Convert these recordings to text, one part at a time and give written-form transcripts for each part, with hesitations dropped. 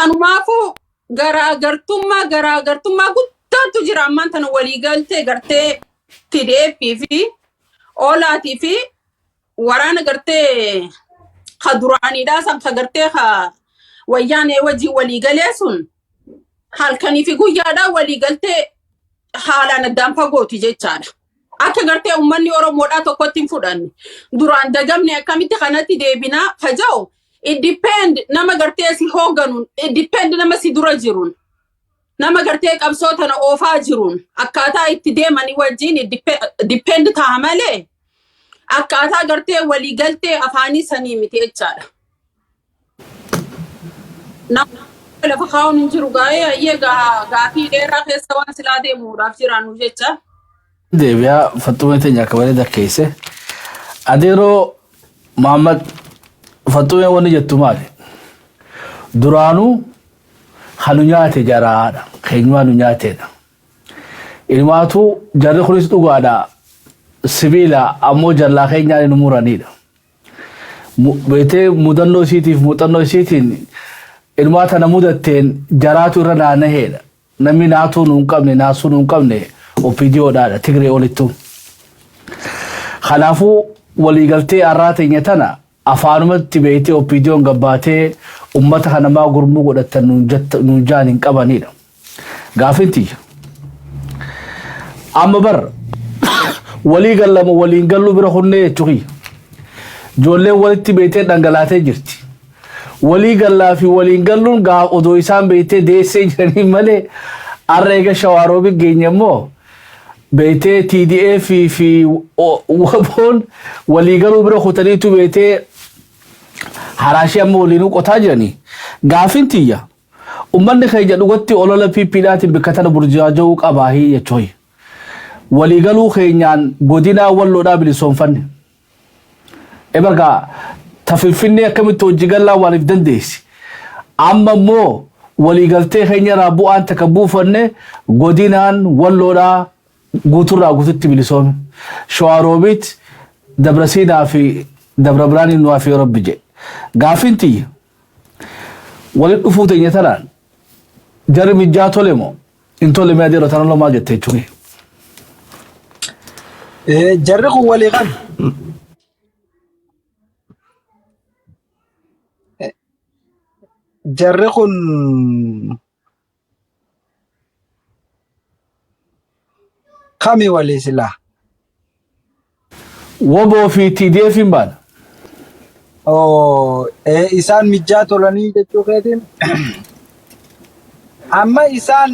Kanumaafu garaagartummaa guddaatu jira ammaan tana walii galtee gartee TDF fi Olaatii fi waraana gartee khaduraanidha san gartee wayyaanee wajii walii galee sun halkanii fi guyyaadha walii galtee haalaan addaan fagooti jechaadha. Akka gartee ummanni Oromoodhaa tokkotti hin fudhanne duraan dagamne akkamitti kanatti deebinaa faja'u it depend nama gartee si hooganuun it depend nama si dura jiruun nama gartee qabsoo tana oofaa jiruun akkaataa itti deemanii wajjiin it depend ta'a malee akkaataa gartee walii galtee afaanii sanii miti jechaadha. Lafa kaa'uun hin jiru gaa'ee gaafii dheeraa keessa waan silaa deemuudhaaf jiraannu jecha. Deebiyaa Fattuumee teenya akka bareeda keesse adeeroo Muhammad Fattuumee wanni jettu maali? Duraanuu hanu nyaate jaraadha. Keenyumaa nu nyaateedha. Ilmaatu jarri kunis dhugaadha. Sibiila ammoo jallaa keenyaan nu muranidha. Beetee mudannoo isiitiif muuxannoo isiitiin ilmaata na mudatteen jaraatu irra naannaheedha. Namni naatuu nu hin qabne naasuu nu hin qabne OPDOdhaadha Tigree olittu. Kanaafuu waliigaltee arraa teenya tana afaanumatti beeytee OPDOn gabbaatee ummata kanamaa gurmuu godhatan nuun jaan hin qabanidha. Gaafinti amma bar waliin gallu bira hunnee jechuuki. Ijoolleen walitti beeytee dhangalaatee jirti. Walii gallaa fi waliin galluun gaa odoo isaan beeytee deessee jiranii malee arreega Shawaaroobi geenye immoo beeytee TDF fi WBOn walii galuu bira kutaniitu beeytee haraashii amma waliinuu qotaa jiranii. Gaafintiyya ummanni keenya dhugatti olola PP'dhaatiin bakka tana burjaaja'uu qabaahii jechuuyi. Walii galuu keenyaan godinaa walloodhaa bilisoonfanne. Ebargaa tafilfinnee akkamitti hojii gallaa waaniif dandeessi. Amma immoo waliigaltee keenya irraa bu'aan takka buufanne godinaan walloodhaa guuturraa guututti bilisoome. Shawaaroobiit Dabrasiinaa fi Dabra Biraanii nuwaa fi Rabbi jedhe. Gaafinti waliin dhufuu teenya tanaan jarri mijjaa tole moo hin tole mee adeeroo tanaan lomaa jettee jechuudha. Jarri kun walii kan jarri kun kami walii silaa WBO fi TDF hin baana. Isaan mijjaa tolanii jechuu keetiin amma isaan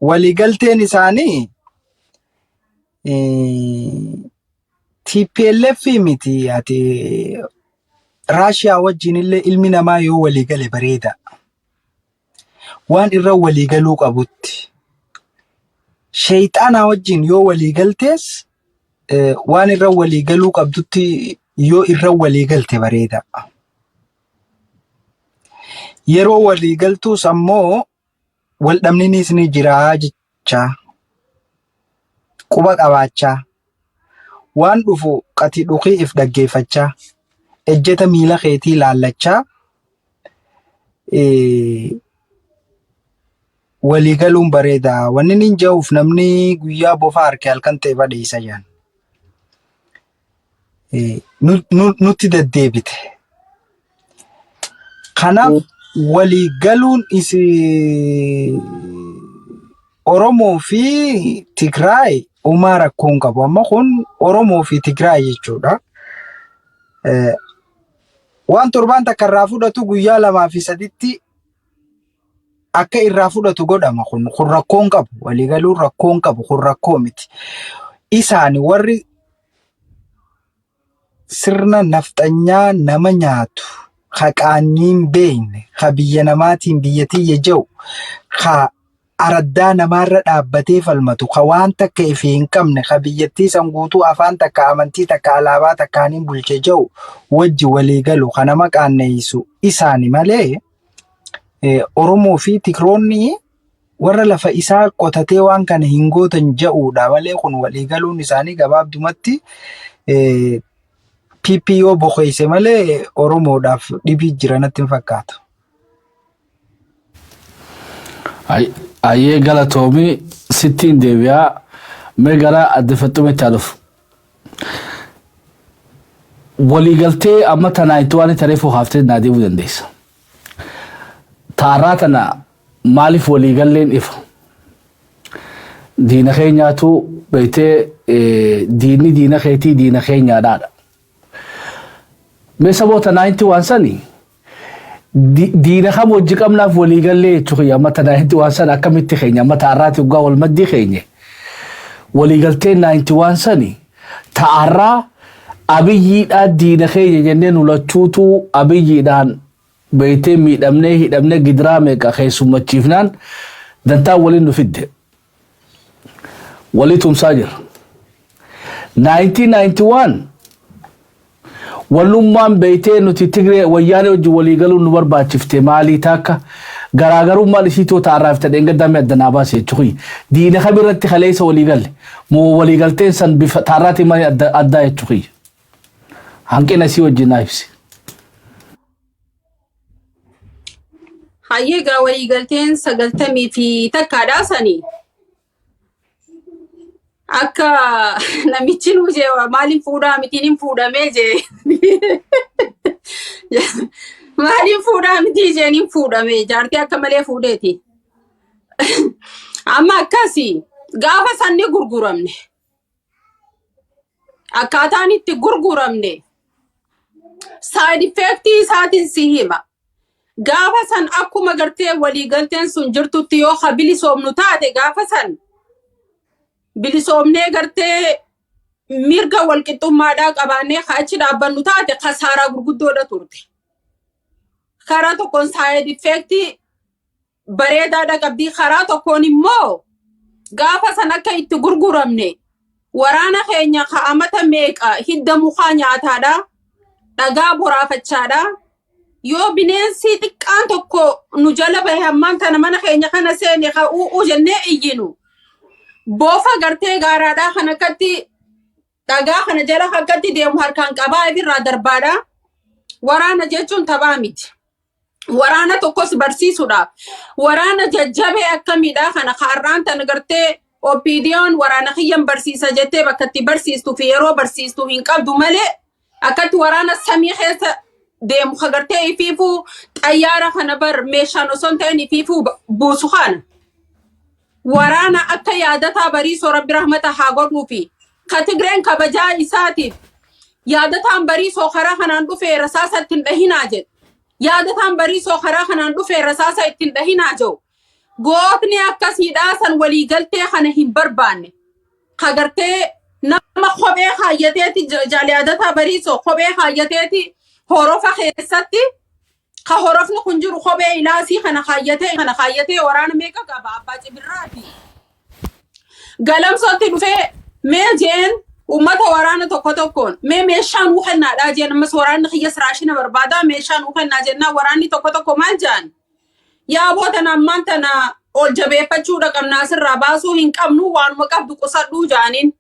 waliigalteen isaanii TPLF miti ati Raashiyaa wajjin illee ilmi namaa yoo waliigale bareeda waan irra waliigaluu qabutti shayxaana wajjin yoo waliigaltees waan irra waliigaluu qabdutti yoo irra waliigalte bareeda. Yeroo waliigaltuus ammoo wal dhabninis ni jira jecha quba qabaachaa waan dhufu qati dhuqii if dhaggeeffachaa ejjeta miila keetii laallachaa waliigaluun bareeda. Wanni nin ja'uuf namni guyyaa bofa harkee halkan ta'e badheessa jaan. Nutti deddeebite. Kanaaf waliigaluun isi Oromoo fi Tigraay uumaa rakkoon qabu. Amma kun Oromoo fi Tigraay jechuudha. Waan torbaan takka irraa fudhatu guyyaa 2 fi 3tti akka irraa fudhatu godhama. Kun rakkoon qabu. Waliigaluun rakkoon qabu. Kun rakkoo miti. Isaan warri sirna nafxanyaa nama nyaatu haqaanyiin beeyne ha biyya namaatiin biyyatiyya ja'u ha araddaa namaarra dhaabbatee falmatu ha waan takka ifee hin qabne ha biyyattii san guutuu afaan takka amantii takka alaabaa takkaaniin bulche ja'u wajji waliigalu ha nama qaanneessu isaani malee Oromoo fi Tigroonni warra lafa isaa qotatee waan kana hin gootan ja'uudha malee kun waliigaluun isaanii gabaabdumatti PPO boqoyse malee Oromoodhaaf dhibii jiranatti hin fakkaatu. Ayyee galatoomii sittiin deebi'aa mee gara adda fattumetti haluuf. Waliigaltee amma tanaa itti waan tareefuu haaftee naa deemuu dandeessa. Taarraa tana maaliif waliigalleen ifa? Diina keenyaatu beektee diinni diina keetii diina keenyaadhaadha. Mee saboota naa itti waan sanii diina kam hojii qabnaaf waliigallee jechuun amma tanaa itti waan sana akkamitti keenya amma taarraati dhugaa wal maddii keenya. Waliigalteen naa itti waan sanii taarraa abiyyiidhaan diina keenya jenneen ulachuutu abiyyiidhaan beektee miidhamnee hidhamnee gidiraa meeqa keessummachiifnaan dantaa waliin nu fidde. Walii tumsaa jira. 1991 wallummaan beektee nuti Tigree wayyaanee hojii waliigaluun nu barbaachifte maalii taakka garaagarummaan isiitoo taarraaf ta'e gaddaamee addanaa baasee jechuun diina kamirratti kaleessa waliigalle moo waliigalteen san bifa taarraatiin malee addaa jechuun hanqina isii wajjin naa ibsi. Hayyee gaa waliigalteen 90 takkaadhaa sanii. Akka namichi nu jee maaliin fuudhaa mitiin fuudhamee jee. Maaliin fuudhaa mitii jeeniin fuudhamee jaartii akka malee fuudheeti. Amma akkasii gaafa sanni gurguramne. Akkaataan itti gurguramne. Side effect isaatiin si hima. Gaafa san akkuma gartee waliigalteen sun jirtutti yoo bilisoomnu taate gaafa san bilisoomnee gartee mirga walqixxummaadhaa qabaannee achi dhaabbannu taate khasaaraa gurguddoodha turte. Karaa tokkoon side effect bareedaadha qabdii karaa tokkoon immoo gaafa san akka itti gurguramne waraana keenya ka'amata meeqa hidda mukaa nyaataadha dhagaa boraafachaadha. Yoo bineensi xiqqaan tokko nu jala bahe hammaan tana mana keenya kana seene ka'uu jennee iyyinu. Boofa gartee gaaraadhaa kan akkatti dhagaa kana jala akkatti deemu harkaan qabaa irraa darbaadha. Waraana jechuun taphaa miti. Waraana tokkos barsiisuudhaaf. Waraana jajjabee akkamiidha kana kaarraan tan gartee OPDO'n waraana kiyyan barsiisa jettee bakka itti barsiistu fi yeroo barsiistu hin qabdu malee akkatti waraana samii keessa deemu kagartee ifiifuu xayyaara kana bar meeshaan osoo hin ta'in ifiifuu buusu kana. Waraana akka yaadataa bariisoo rabbi rahmata haa godhuu fi ka Tigreen kabajaa isaatiif yaadataan bariisoo karaa kanaan dhufee rasaasa ittiin dhahinaa jedhu. Yaadataan bariisoo karaa kanaan dhufee rasaasa ittiin dhahinaa jiru. Gootni akkasiidhaa san waliigaltee kana hin barbaanne. Kagartee nama kophee haayyateeti yaadataa bariisoo kophee haayyateeti horofa keessatti ka horofni kun jiru kophee ilaasii kana haayatee waraana meeqa qaba abbaa cibirraati. Galamsootti dhufee mee jeen ummata waraana tokko tokkoon mee meeshaan uuffannaadhaa jeen ammas waraanni kiyyas raashina barbaadaa meeshaan uufannaa jennaa waraanni tokko maal jaan. Yaa bootan ammaan tana ol jabeeffachuudha qabnaa asirraa baasuu hin qabnu waanuma qabdu qusadhuu jaaniin.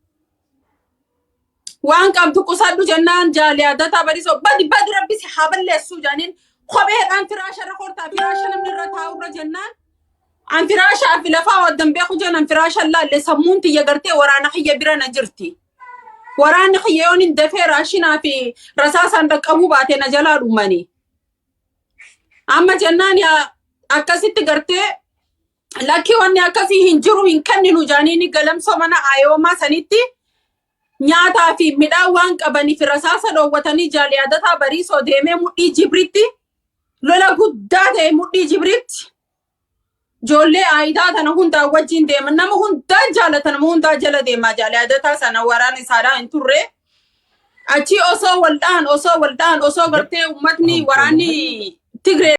Waan qabdu qusadhu jennaan yaadataa bariisoo badi rabbisi haa balleessuu jaaniin. Kopheedhaan firaasha rakoortaa firaasha namni irra taa'urra jennaan. An firaashaa fi lafaa waddan beeku jennan firaasha laalle sammuun tiyya gartee waraana kiyya bira na jirti. Waraanni kiyya yoon hin dafee raashinaa fi rasaasaan dhaqqabuu baate na jalaa dhumani. Amma jennaan akkasitti gartee lakkii wanni akkasii hin jiru hin kenninu jaaniin galamsoo mana aayoomaa sanitti nyaataa fi midhaan waan qabaniif rasaasa dhoowwatanii yaadataa bariisoo deemee mudhii jibritti. Lola guddaa ta'e mudhii jibritti ijoollee aayidaa tana hundaa wajjin deeman nama hundaa jaalatan nama hundaa jala deemaa yaadataa sana waraana isaadhaa hin turre achi osoo waldaan osoo gartee ummatni waraanni Tigree